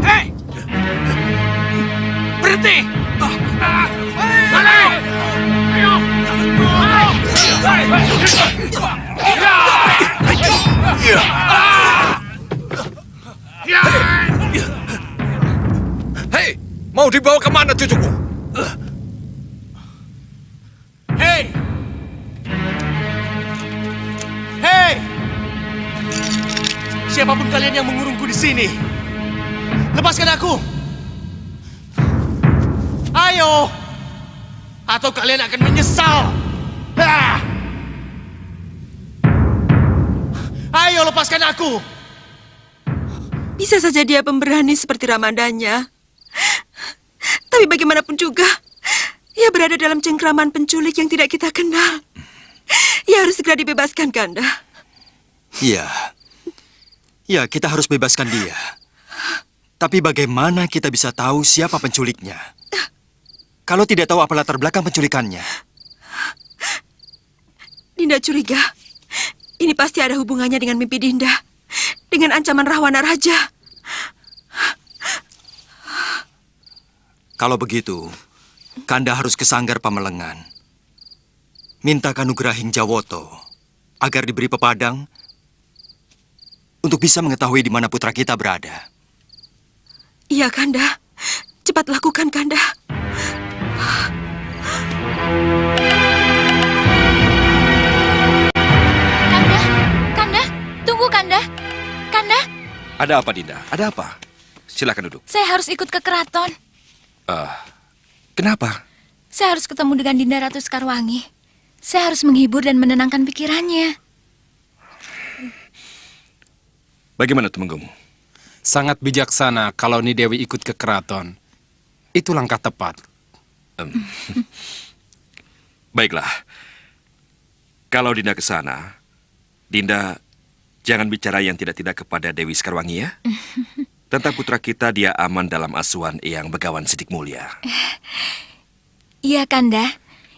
Hei! Berhenti! Balik! Ayo! Hei, mau dibawa kemana cucuku? Hei! Hei! Siapapun kalian yang mengurungku di sini, lepaskan aku! Ayo! Atau kalian akan menyesal! Ha! Ayo, lepaskan aku! Bisa saja dia pemberani seperti Ramadanya. Tapi bagaimanapun juga, ia berada dalam cengkraman penculik yang tidak kita kenal. Ia harus segera dibebaskan, Kanda. Iya. Ya, kita harus bebaskan dia. Tapi bagaimana kita bisa tahu siapa penculiknya? Kalau tidak tahu apa latar belakang penculikannya. Dinda curiga. Ini pasti ada hubungannya dengan mimpi Dinda. Dengan ancaman Rahwana Raja. Kalau begitu, Kanda harus ke Sanggar Pamelengan. Minta Kanugrahing Jawoto agar diberi pepadang untuk bisa mengetahui di mana putra kita berada. Iya, Kanda. Cepat lakukan, Kanda. Kanda, tunggu Kanda. Kanda, Ada apa, Dinda? Ada apa? Silakan duduk. saya harus ikut ke keraton. Kenapa? Saya harus ketemu dengan Dinda Ratu Sekarwangi. Saya harus menghibur dan menenangkan pikirannya. Bagaimana Tumenggung? Sangat bijaksana kalau Nidewi ikut ke keraton. Itu langkah tepat. Baiklah. Kalau Dinda ke sana, Dinda jangan bicara yang tidak-tidak kepada Dewi Sekarwangi ya. Tentang putra kita dia aman dalam asuhan Eyang Begawan Sidik Mulia. Iya, Kanda.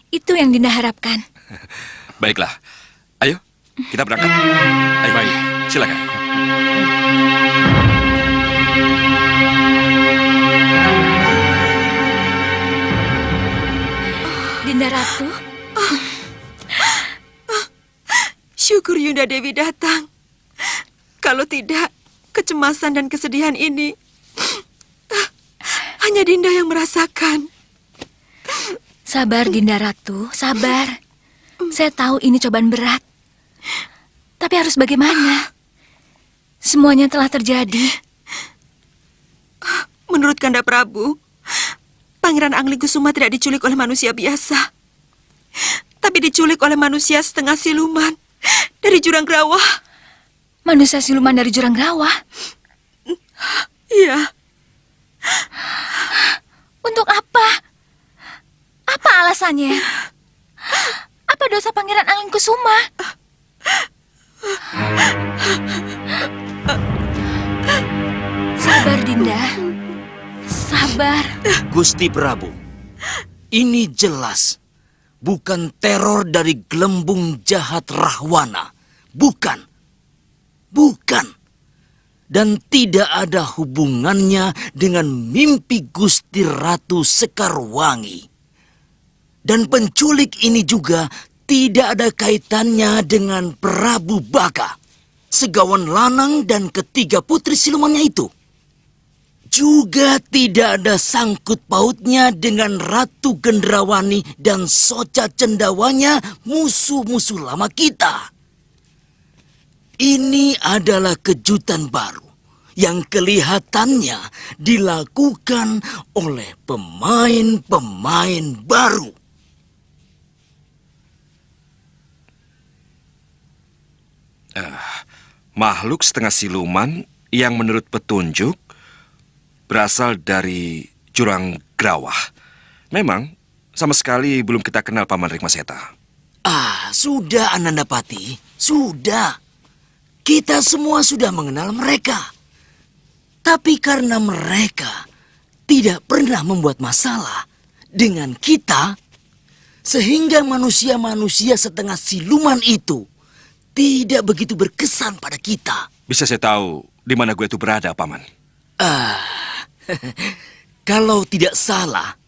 Itu yang Dinda harapkan. Baiklah. Ayo, kita berangkat. Ayo, Baik. silakan. Dinda Ratu, Syukur Yunda Dewi datang. Kalau tidak, kecemasan dan kesedihan ini hanya Dinda yang merasakan. sabar Dinda Ratu, sabar. Saya tahu ini cobaan berat. Tapi harus bagaimana? Semuanya telah terjadi. Menurut Kanda Prabu, Pangeran Angling-Kusuma tidak diculik oleh manusia biasa, tapi diculik oleh manusia setengah siluman dari Jurang Grawah. Manusia siluman dari Jurang Grawah. Iya, Untuk apa? Apa alasannya? Apa dosa Pangeran Angling-Kusuma? Sabar, Dinda. Sabar. Gusti Prabu, ini jelas bukan teror dari gelembung jahat Rahwana. Bukan. Bukan. Dan tidak ada hubungannya dengan mimpi Gusti Ratu Sekarwangi. Dan penculik ini juga tidak ada kaitannya dengan Prabu Baka, Segawan Lanang dan ketiga putri silumannya itu. Juga tidak ada sangkut pautnya dengan Ratu Gendrawani dan Soca Cendawanya, musuh-musuh lama kita. Ini adalah kejutan baru yang kelihatannya dilakukan oleh pemain-pemain baru. Makhluk setengah siluman yang menurut petunjuk berasal dari Jurang Grawah. Memang sama sekali belum kita kenal Paman Rikmaseta. Sudah Anandapati, sudah. Kita semua sudah mengenal mereka. Tapi karena mereka tidak pernah membuat masalah dengan kita, Sehingga manusia-manusia setengah siluman itu tidak begitu berkesan pada kita. Bisa saya tahu di mana gua itu berada, Paman? Kalau tidak salah,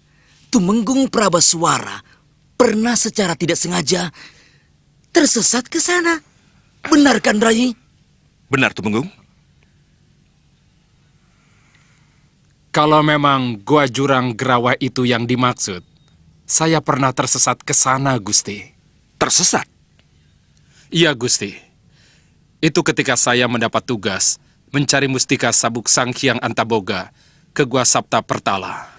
Tumenggung Prabaswara pernah secara tidak sengaja tersesat ke sana. Benar kan, Rai? Benar, Tumenggung? Kalau memang gua jurang Gerawa itu yang dimaksud, saya pernah tersesat ke sana, Gusti. Tersesat? Iya, Gusti. Itu ketika saya mendapat tugas mencari mustika sabuk Sang Hyang Antaboga ke Gua Sapta Pertala.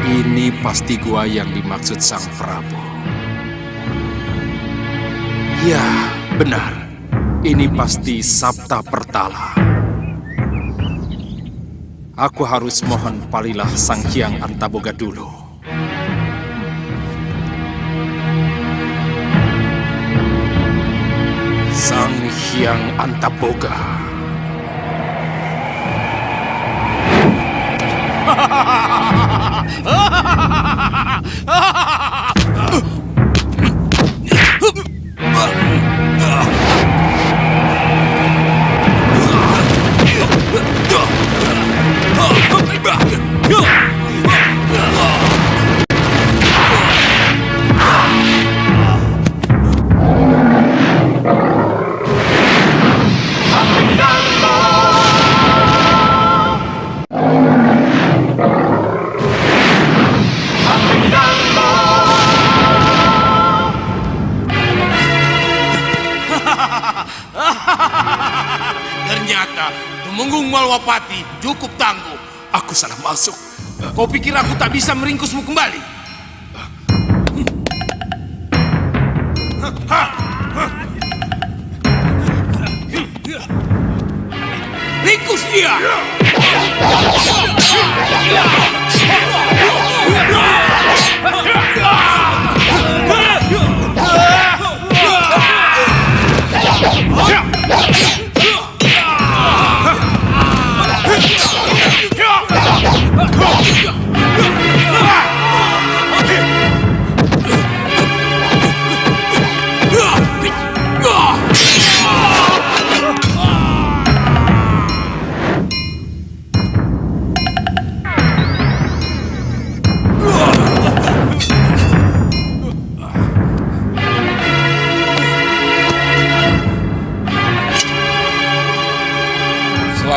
Ini pasti gua yang dimaksud Sang Prabu. Ya, benar. Ini pasti Sapta Pertala. Aku harus mohon palilah Sang Hyang Antaboga dulu. Sang Hyang Antaboga. Ternyata Tumenggung Malwapati cukup tangguh. Aku salah masuk. Kau pikir aku tak bisa meringkusmu kembali? Ringkus dia!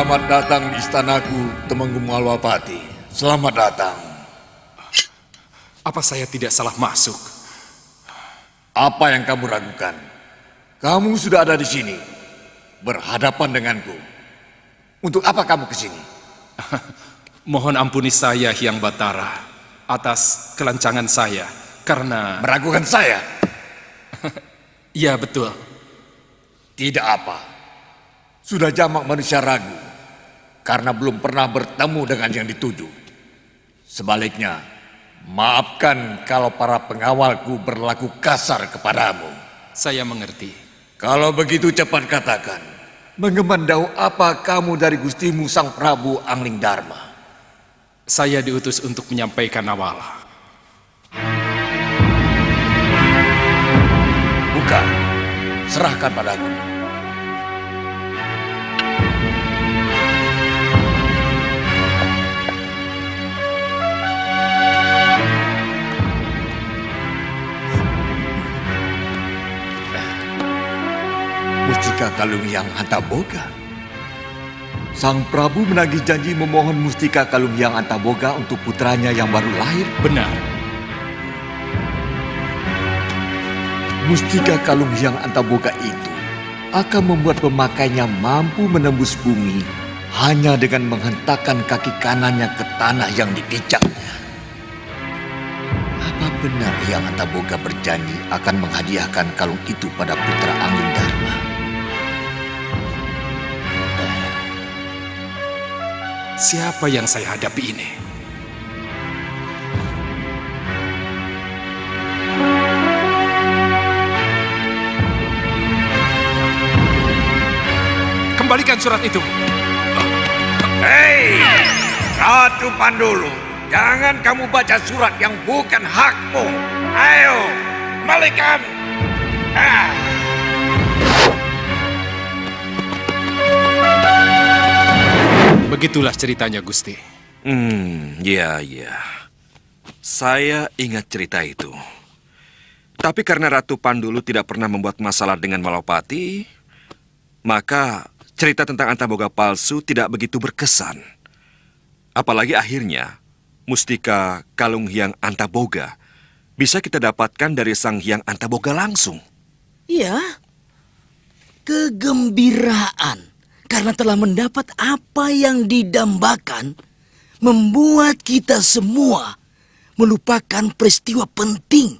Selamat datang di istanaku, Tumenggung Malwapati. Selamat datang. Apa saya tidak salah masuk? Apa yang kamu ragukan? Kamu sudah ada di sini, berhadapan denganku. Untuk apa kamu ke sini? Mohon ampuni saya, Hyang Batara, atas kelancangan saya, karena... Meragukan saya? Ya, betul. Tidak apa. Sudah jamak manusia ragu, karena belum pernah bertemu dengan yang dituju. Sebaliknya, maafkan kalau para pengawalku berlaku kasar kepadamu. Saya mengerti. Kalau begitu cepat katakan, mengemandau apa kamu dari gustimu Sang Prabu Angling Dharma? Saya diutus untuk menyampaikan awala. Buka, serahkan padaku. Mustika Kalung Hyang Antaboga. Sang Prabu menagih janji memohon Mustika Kalung Hyang Antaboga untuk putranya yang baru lahir. Benar. Mustika Kalung Hyang Antaboga itu akan membuat pemakainya mampu menembus bumi hanya dengan menghentakkan kaki kanannya ke tanah yang dipijaknya. Apa benar Hyang Antaboga berjanji akan menghadiahkan kalung itu pada putra Angling Dharma? Siapa yang saya hadapi ini? kembalikan surat itu. Hei, Ratu Pandulu, jangan kamu baca surat yang bukan hakmu. Ayo, kembalikan. Begitulah ceritanya, Gusti. Ya. Saya ingat cerita itu. Tapi karena Ratu Pandulu tidak pernah membuat masalah dengan Malapati, maka cerita tentang Antaboga palsu tidak begitu berkesan. Apalagi akhirnya, mustika Kalung Hyang Antaboga bisa kita dapatkan dari Sang Hyang Antaboga langsung. Ya, kegembiraan karena telah mendapat apa yang didambakan membuat kita semua melupakan peristiwa penting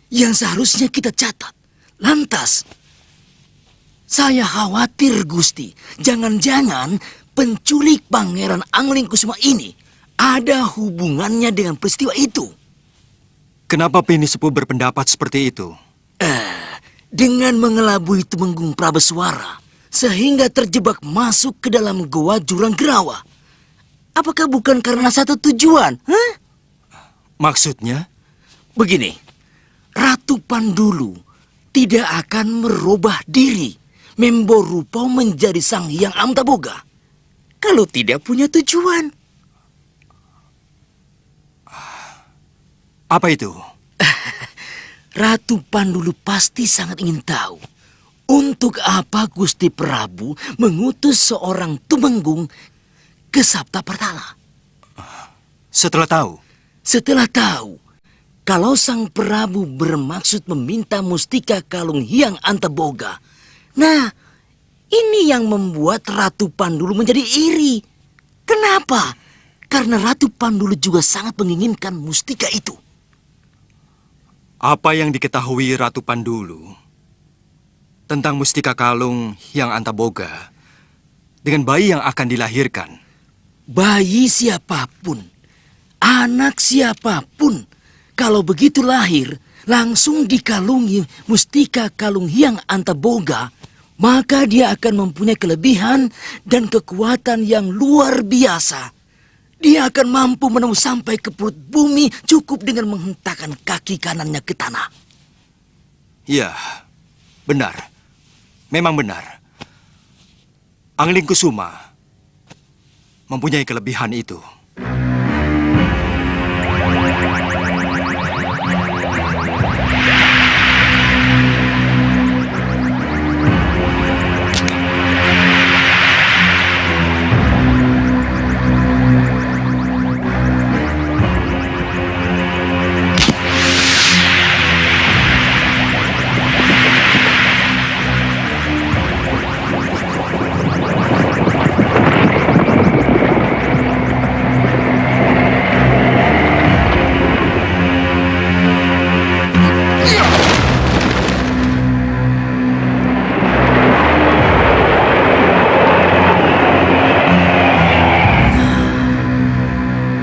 yang seharusnya kita catat. Lantas, saya khawatir, Gusti, jangan-jangan penculik Pangeran Angling Kusuma ini ada hubungannya dengan peristiwa itu. Kenapa Peni Sepuh berpendapat seperti itu? Dengan mengelabui Tumenggung Prabeswara sehingga terjebak masuk ke dalam goa Jurang Gerawa. Apakah bukan karena satu tujuan? Hah? Maksudnya? Begini, Ratu Pandulu tidak akan merubah diri, memborupau menjadi Sang Hyang Antaboga kalau tidak punya tujuan. Apa itu? Ratu Pandulu pasti sangat ingin tahu untuk apa Gusti Prabu mengutus seorang tumenggung ke Sapta Pertala. Setelah tahu kalau Sang Prabu bermaksud meminta mustika Kalung Hyang Antaboga. Nah, ini yang membuat Ratu Pandulu menjadi iri. Kenapa? Karena Ratu Pandulu juga sangat menginginkan mustika itu. Apa yang diketahui Ratu Pandulu tentang mustika Kalung Hyang Antaboga dengan bayi yang akan dilahirkan? Bayi siapapun, anak siapapun, kalau begitu lahir, langsung dikalungi mustika Kalung Hyang Antaboga, maka dia akan mempunyai kelebihan dan kekuatan yang luar biasa. Dia akan mampu menembus sampai ke perut bumi cukup dengan menghentakkan kaki kanannya ke tanah. Ya, benar. Memang benar. Angling Kusuma mempunyai kelebihan itu.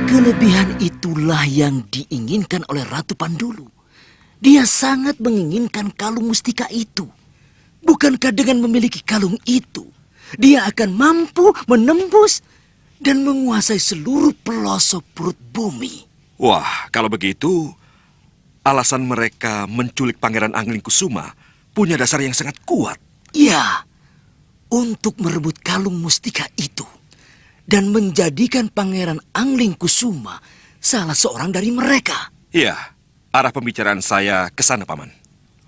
Kelebihan itulah yang diinginkan oleh Ratu Pandulu. Dia sangat menginginkan kalung mustika itu. Bukankah dengan memiliki kalung itu, dia akan mampu menembus dan menguasai seluruh pelosok perut bumi? Wah, kalau begitu, alasan mereka menculik Pangeran Angling Kusuma punya dasar yang sangat kuat. Ya, untuk merebut kalung mustika itu dan menjadikan Pangeran Angling Kusuma salah seorang dari mereka. Iya, arah pembicaraan saya ke sana, Paman.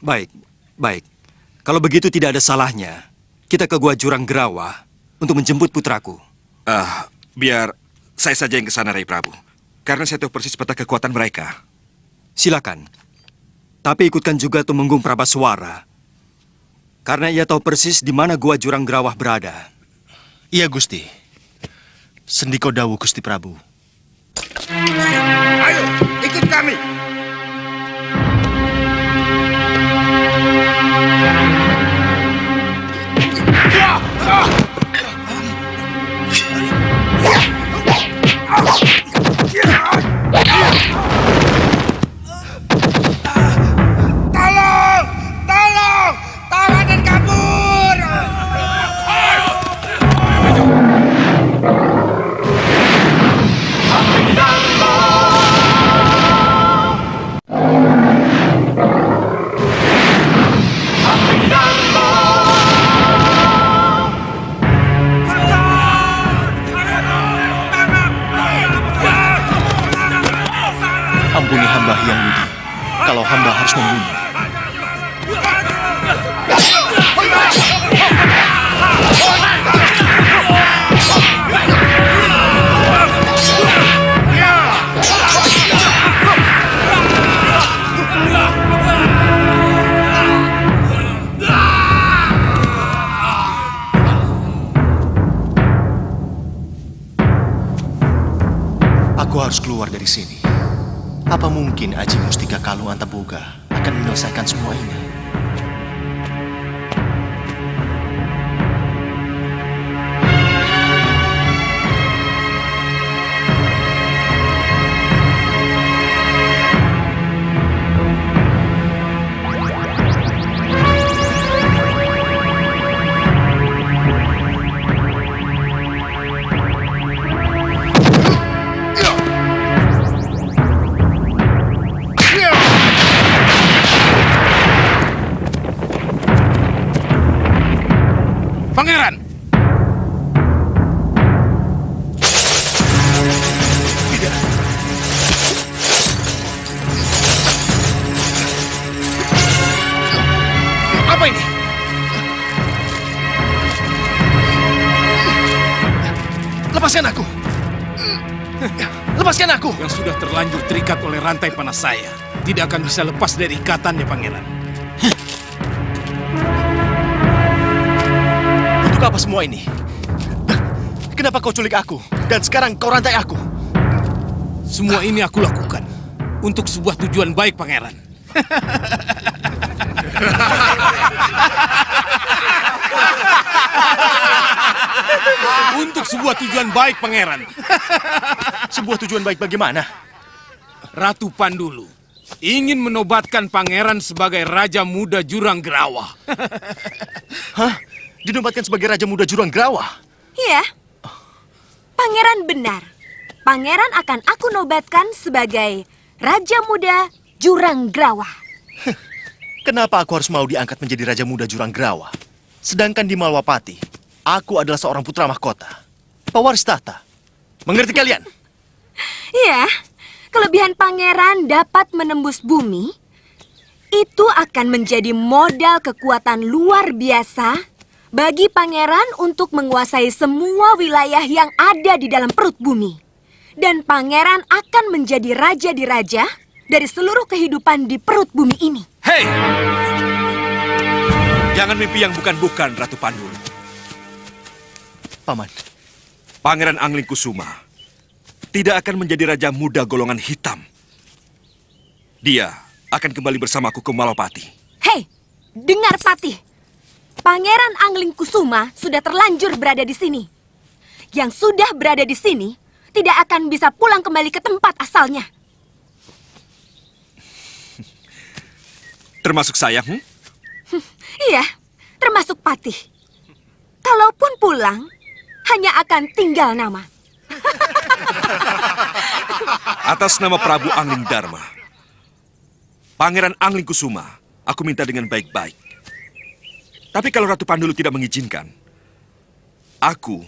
Baik. Kalau begitu tidak ada salahnya kita ke Gua Jurang Gerawa untuk menjemput putraku. Biar saya saja yang ke sana, Rai Prabu. Karena saya tahu persis peta kekuatan mereka. Silakan. Tapi ikutkan juga Tumenggung Prabaswara. Karena ia tahu persis di mana Gua Jurang Gerawa berada. Iya, Gusti. Sendiko Dawu, Gusti Prabu. Ayo, ikut kami. Tolong! Tolong! Tolong dan kabur! kalau hamba harus membunuh. Aku harus keluar dari sini. Apa mungkin Aji Mustika Kalung Antaboga akan menyelesaikan semua ini? Pangeran! Apa ini? Lepaskan aku! Lepaskan aku! Yang sudah terlanjur terikat oleh rantai panas saya tidak akan bisa lepas dari ikatannya, Pangeran. Untuk apa semua ini? Kenapa kau culik aku? Dan sekarang kau rantai aku? Semua ini aku lakukan untuk sebuah tujuan baik, Pangeran. Untuk sebuah tujuan baik, Pangeran. Sebuah tujuan baik bagaimana? Ratu Pandulu ingin menobatkan Pangeran sebagai Raja Muda Jurang Gerawa. Hah? Dinobatkan sebagai Raja Muda Jurang Gerawa? Iya. Pangeran benar. Pangeran akan aku nobatkan sebagai Raja Muda Jurang Gerawa. Kenapa aku harus mau diangkat menjadi Raja Muda Jurang Gerawa? Sedangkan di Malwapati, aku adalah seorang putra mahkota. Pewaris tahta. Mengerti kalian? Iya. Kelebihan pangeran dapat menembus bumi. Itu akan menjadi modal kekuatan luar biasa bagi pangeran untuk menguasai semua wilayah yang ada di dalam perut bumi. Dan pangeran akan menjadi raja di raja dari seluruh kehidupan di perut bumi ini. Hei! Jangan mimpi yang bukan-bukan, Ratu Pandulu. Paman. Pangeran Angling Kusuma tidak akan menjadi Raja Muda golongan hitam. Dia akan kembali bersamaku ke Malapati. Hei, dengar Patih. Pangeran Angling Kusuma sudah terlanjur berada di sini. Yang sudah berada di sini tidak akan bisa pulang kembali ke tempat asalnya. Termasuk saya, Iya, termasuk Patih. Kalaupun pulang, hanya akan tinggal nama. Atas nama Prabu Angling Dharma, Pangeran Angling Kusuma, aku minta dengan baik-baik. Tapi kalau Ratu Pandulu tidak mengizinkan, aku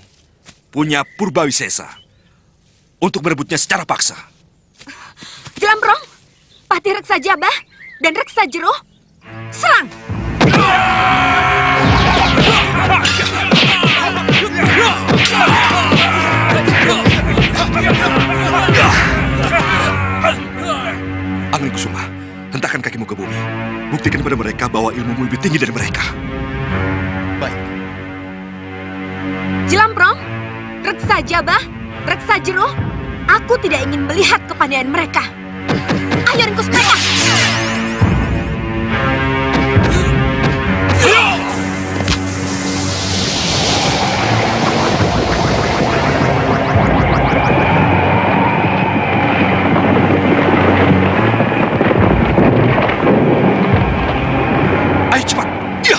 punya Purbawisesa untuk merebutnya secara paksa. Jelambrong, Patih Reksa Jabah, dan Reksa Jero, serang! Angling Kusuma, hentakkan kakimu ke bumi. Buktikan kepada mereka bahwa ilmumu lebih tinggi dari mereka. Baik. Jelambrong, Reksa Jabah, Reksa Jero, aku tidak ingin melihat kepandaian mereka. Ayo ringkus mereka! Ayo cepat! Ya!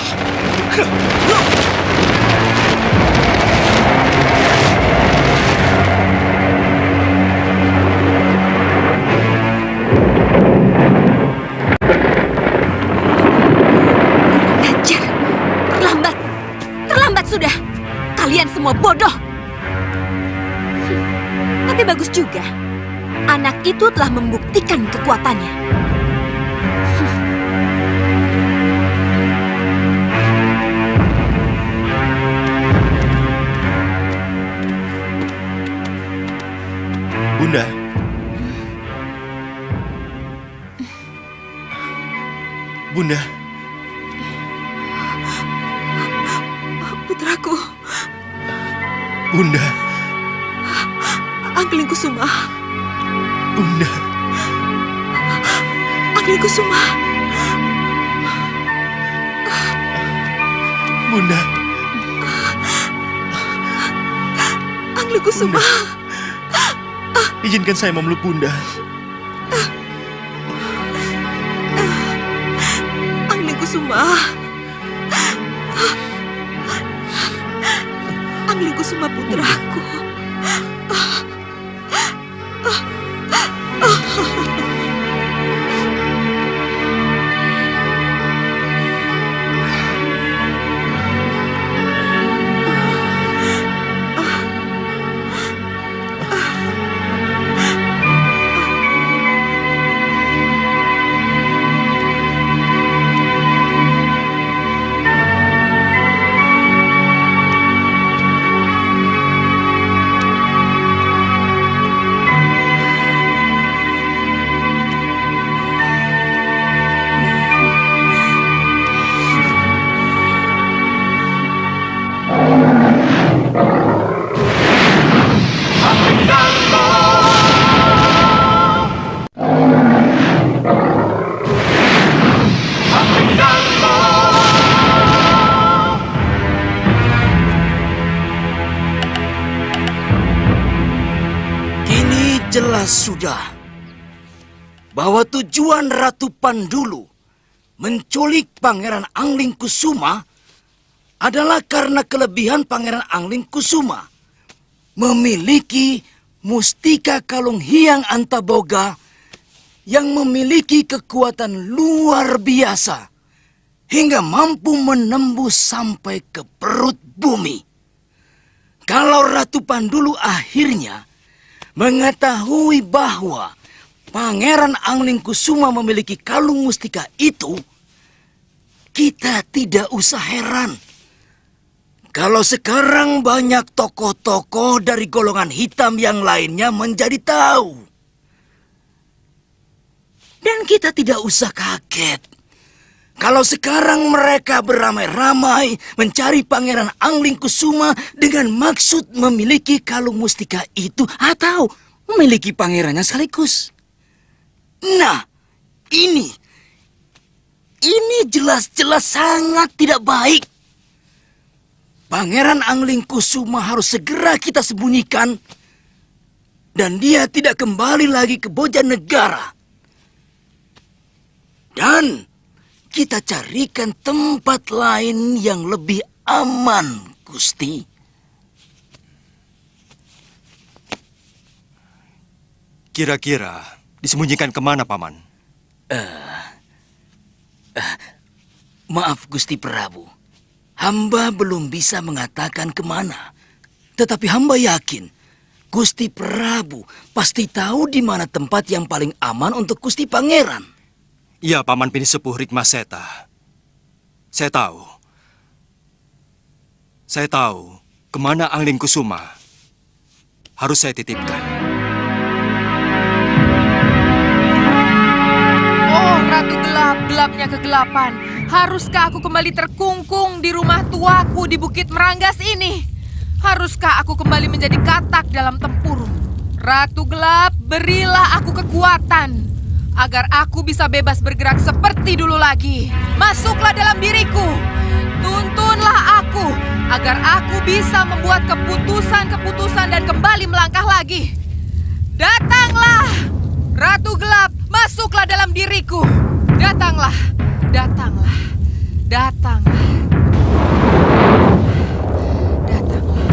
Hajar! Terlambat! Terlambat sudah! Kalian semua bodoh! Tapi bagus juga. Anak itu telah membuktikan kekuatannya. Bunda, Putraku, Bunda, Angling Kusuma, Bunda. Angling Kusuma, Bunda, Angling Kusuma. izinkan saya memeluk Bunda. Angling Kusuma. Angling Kusuma putraku. Jelas sudah bahwa tujuan Ratu Pandulu menculik Pangeran Angling Kusuma adalah karena kelebihan Pangeran Angling Kusuma memiliki mustika kalung Hyang Antaboga yang memiliki kekuatan luar biasa hingga mampu menembus sampai ke perut bumi. Kalau Ratu Pandulu akhirnya mengetahui bahwa Pangeran Angling Kusuma memiliki kalung mustika itu, kita tidak usah heran kalau sekarang banyak tokoh-tokoh dari golongan hitam yang lainnya menjadi tahu. Dan kita tidak usah kaget kalau sekarang mereka beramai-ramai mencari Pangeran Angling Kusuma dengan maksud memiliki kalung mustika itu atau memiliki pangerannya sekaligus. Nah, ini jelas-jelas sangat tidak baik. Pangeran Angling Kusuma harus segera kita sembunyikan dan dia tidak kembali lagi ke Bojanegara. Dan kita carikan tempat lain yang lebih aman, Gusti. Kira-kira disembunyikan kemana, Paman? Maaf, Gusti Prabu. Hamba belum bisa mengatakan kemana. Tetapi hamba yakin Gusti Prabu pasti tahu di mana tempat yang paling aman untuk Gusti Pangeran. Iya, Paman Pinisepuh Rikmaseta. Saya tahu kemana Angling Kusuma harus saya titipkan. Oh, Ratu Gelap, gelapnya kegelapan. Haruskah aku kembali terkungkung di rumah tuaku di Bukit Meranggas ini? Haruskah aku kembali menjadi katak dalam tempurung? Ratu Gelap, berilah aku kekuatan agar aku bisa bebas bergerak seperti dulu lagi. Masuklah dalam diriku. Tuntunlah aku agar aku bisa membuat keputusan-keputusan dan kembali melangkah lagi. Datanglah, Ratu Gelap, masuklah dalam diriku. Datanglah, datanglah, datanglah. Datanglah,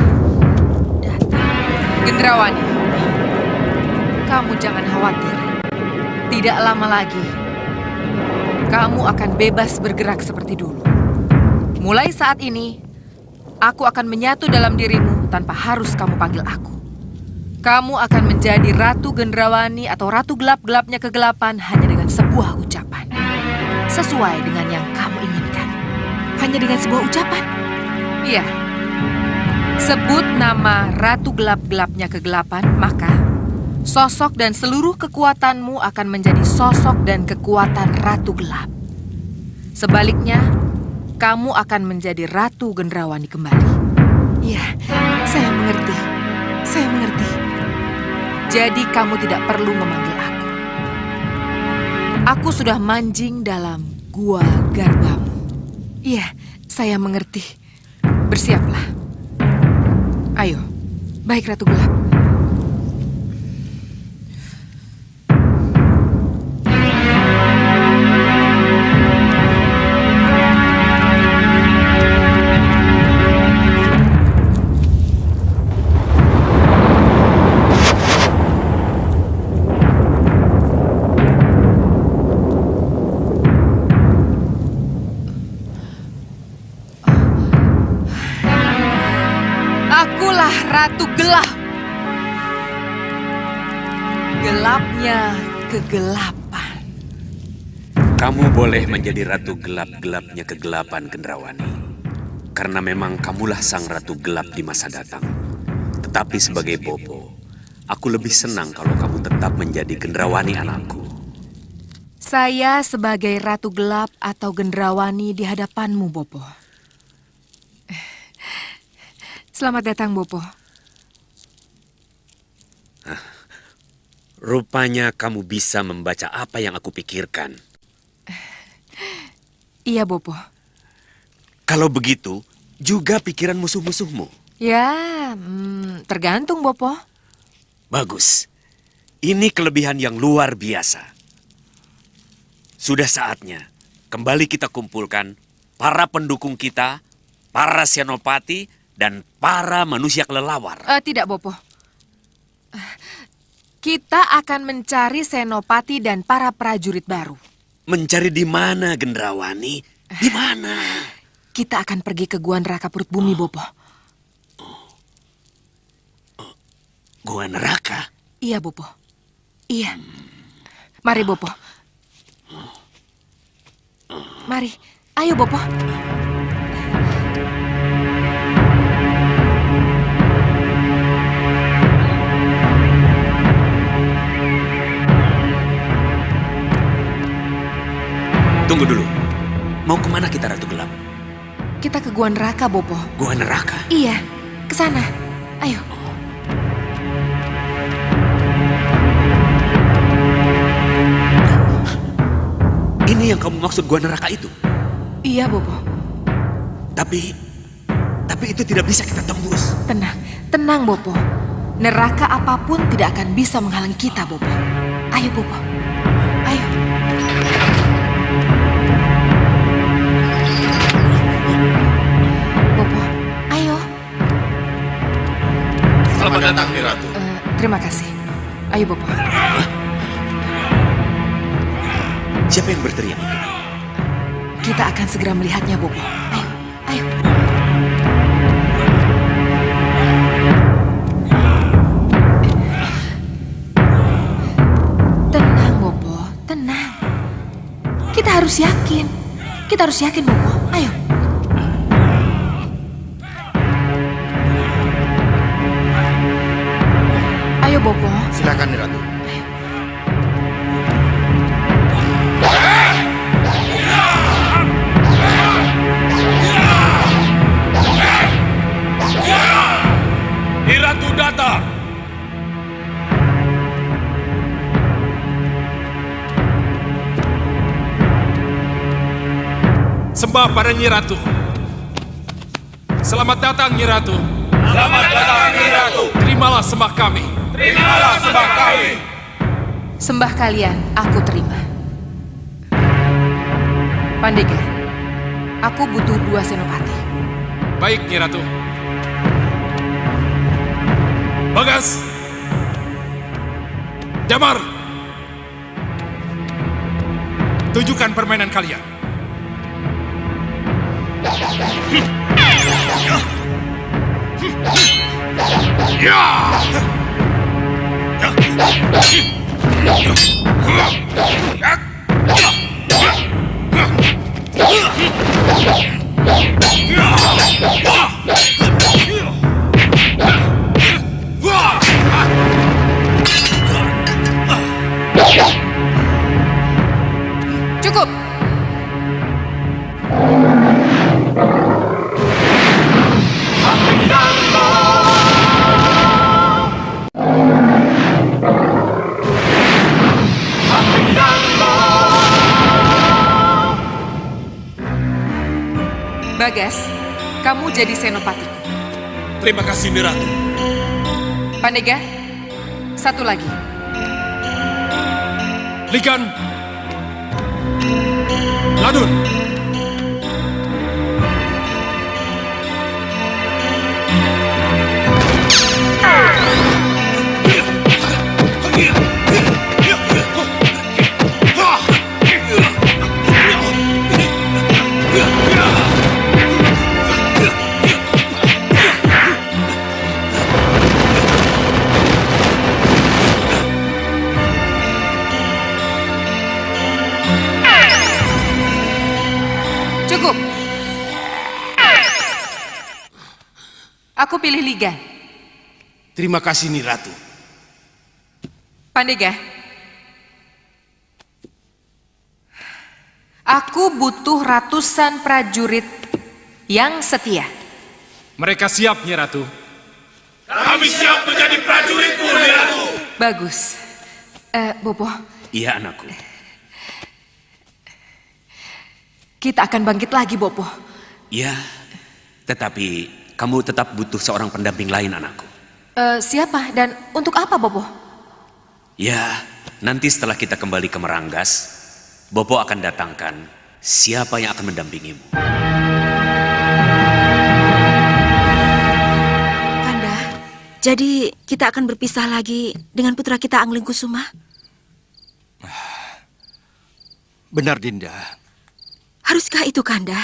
datang. Gendrawani, kamu jangan khawatir. Tidak lama lagi, kamu akan bebas bergerak seperti dulu. Mulai saat ini, aku akan menyatu dalam dirimu tanpa harus kamu panggil aku. Kamu akan menjadi Ratu Gendrawani atau Ratu Gelap-gelapnya kegelapan hanya dengan sebuah ucapan. Sesuai dengan yang kamu inginkan. Hanya dengan sebuah ucapan? Iya. Sebut nama Ratu Gelap-gelapnya kegelapan, maka sosok dan seluruh kekuatanmu akan menjadi sosok dan kekuatan Ratu Gelap. Sebaliknya, kamu akan menjadi Ratu Gendrawani kembali. Iya, saya mengerti. Saya mengerti. Jadi kamu tidak perlu memanggil aku. Aku sudah manjing dalam gua garbamu. Iya, saya mengerti. Bersiaplah. Ayo, Baik, Ratu Gelap. akulah Ratu Gelap. Gelapnya kegelapan. Kamu boleh menjadi Ratu Gelap-gelapnya kegelapan, Gendrawani. Karena memang kamulah sang Ratu Gelap di masa datang. Tetapi sebagai Bopo, aku lebih senang kalau kamu tetap menjadi Gendrawani anakku. Saya sebagai Ratu Gelap atau Gendrawani di hadapanmu, Bopo. Selamat datang, Bopo. Rupanya kamu bisa membaca apa yang aku pikirkan. Iya, Bopo. Kalau begitu, juga pikiran musuh-musuhmu. Ya, tergantung, Bopo. Bagus. Ini kelebihan yang luar biasa. Sudah saatnya kembali kita kumpulkan para pendukung kita, para senopati, dan para manusia kelelawar. Tidak, Bopo. Kita akan mencari senopati dan para prajurit baru. Mencari di mana, Gendrawani? Di mana? Kita akan pergi ke Gua Neraka Perut Bumi, Bopo. Gua Neraka? Iya, Bopo. Iya. Mari, Bopo. Mari. Ayo, Bopo. Tunggu dulu. Mau kemana kita, Ratu Gelap? Kita ke Gua Neraka, Bopo. Gua Neraka? Iya, ke sana. Ayo. Ini yang kamu maksud Gua Neraka itu? Iya, Bopo. Tapi itu tidak bisa kita tembus. Tenang, tenang, Bopo. Neraka apapun tidak akan bisa menghalangi kita, Bopo. Ayo, Bopo. Ayo. Bopo, ayo. Selamat datang, Ratu. Terima kasih. Ayo, Bopo. Siapa yang berteriak itu? Kita akan segera melihatnya, Bopo. Ayo, ayo. Tenang, Bopo. Tenang. Kita harus yakin. Kita harus yakin, Bopo. Ayo. Ayo, Bopo. Silakan, Ratu. Ratu datang. Sembah pada Nyi Ratu. Selamat datang, Nyi Ratu. Selamat datang, Ratu. Terimalah sembah kami. Terimalah sembah kami. Sembah kalian, aku terima. Pandega, aku butuh 2 senopati. Baik, Nyi Ratu. Bagas. Damar. Tunjukkan permainan kalian. Cukup. Bagas, kamu jadi senopatiku. Terima kasih, Niratu. Pandega, satu lagi. Ligan. Ladun. Cukup. Aku pilih Ligan. Terima kasih, Niratu. Pandega. Aku butuh ratusan prajurit yang setia. Mereka siap, Nyi Ratu. Kami siap menjadi prajuritmu, Niratu. Bagus. Bopo, Iya, anakku. kita akan bangkit lagi, Bopo. Ya, tetapi kamu tetap butuh seorang pendamping lain, anakku. Siapa dan untuk apa, Bopo? Ya, nanti setelah kita kembali ke Meranggas, Bopo akan datangkan siapa yang akan mendampingimu. Kanda, jadi kita akan berpisah lagi dengan putra kita Anglingkusuma? Benar, Dinda. Haruskah itu, Kanda?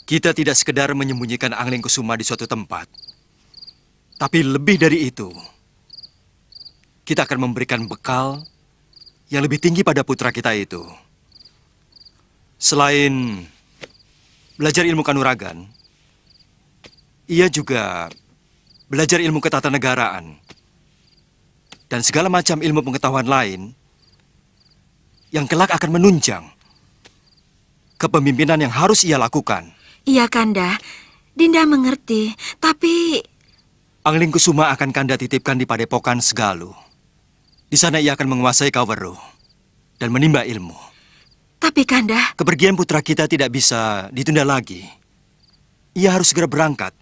Kita tidak sekedar menyembunyikan Anglingkusuma di suatu tempat. Tapi lebih dari itu, kita akan memberikan bekal yang lebih tinggi pada putra kita itu. Selain belajar ilmu kanuragan, ia juga belajar ilmu ketatanegaraan dan segala macam ilmu pengetahuan lain yang kelak akan menunjang kepemimpinan yang harus ia lakukan. Iya, Kanda. Dinda mengerti, tapi Anglingkusuma akan Kanda titipkan di Padepokan Segalu. Di sana ia akan menguasai Kaweru dan menimba ilmu. Tapi Kanda, Kepergian putra kita tidak bisa ditunda lagi. Ia harus segera berangkat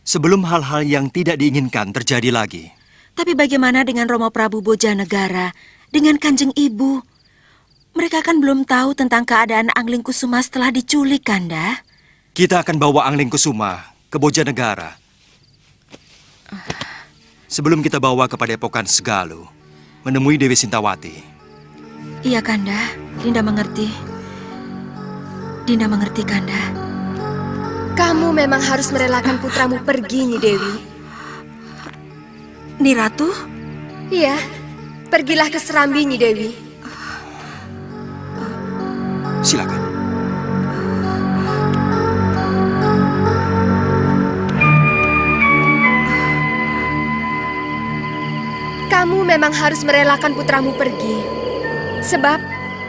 sebelum hal-hal yang tidak diinginkan terjadi lagi. tapi bagaimana dengan Romo Prabu Bojanegara, dengan Kanjeng Ibu? Mereka kan belum tahu tentang keadaan Anglingkusuma setelah diculik, Kanda. Kita akan bawa Anglingkusuma ke Bojanegara. Sebelum kita bawa ke Padepokan Segalu, menemui Dewi Sintawati. Iya, Kanda. Dinda mengerti. Dinda mengerti, Kanda. Kamu memang harus merelakan putramu pergi, Nyi Dewi. Niratu? Iya, pergilah ke Serambi, Nyi Dewi. Silakan. Kamu memang harus merelakan putramu pergi. Sebab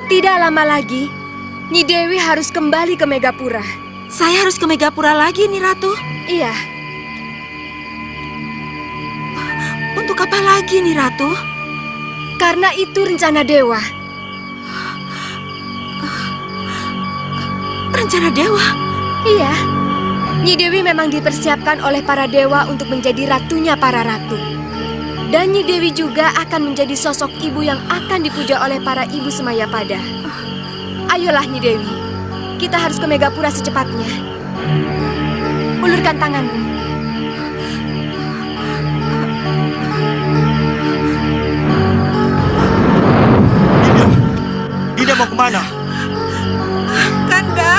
tidak lama lagi, Nyi Dewi harus kembali ke Megapura. Saya harus ke Megapura lagi, Niratu? Iya. Untuk apa lagi, Niratu? Karena itu rencana dewa. Rencana dewa? Iya. Nyi Dewi memang dipersiapkan oleh para dewa untuk menjadi ratunya para ratu. Dan Nyi Dewi juga akan menjadi sosok ibu yang akan dipuja oleh para ibu Semayapada. Ayolah Nyi Dewi, kita harus ke Megapura secepatnya. Ulurkan tanganmu. Dinda mau kemana? Kanda!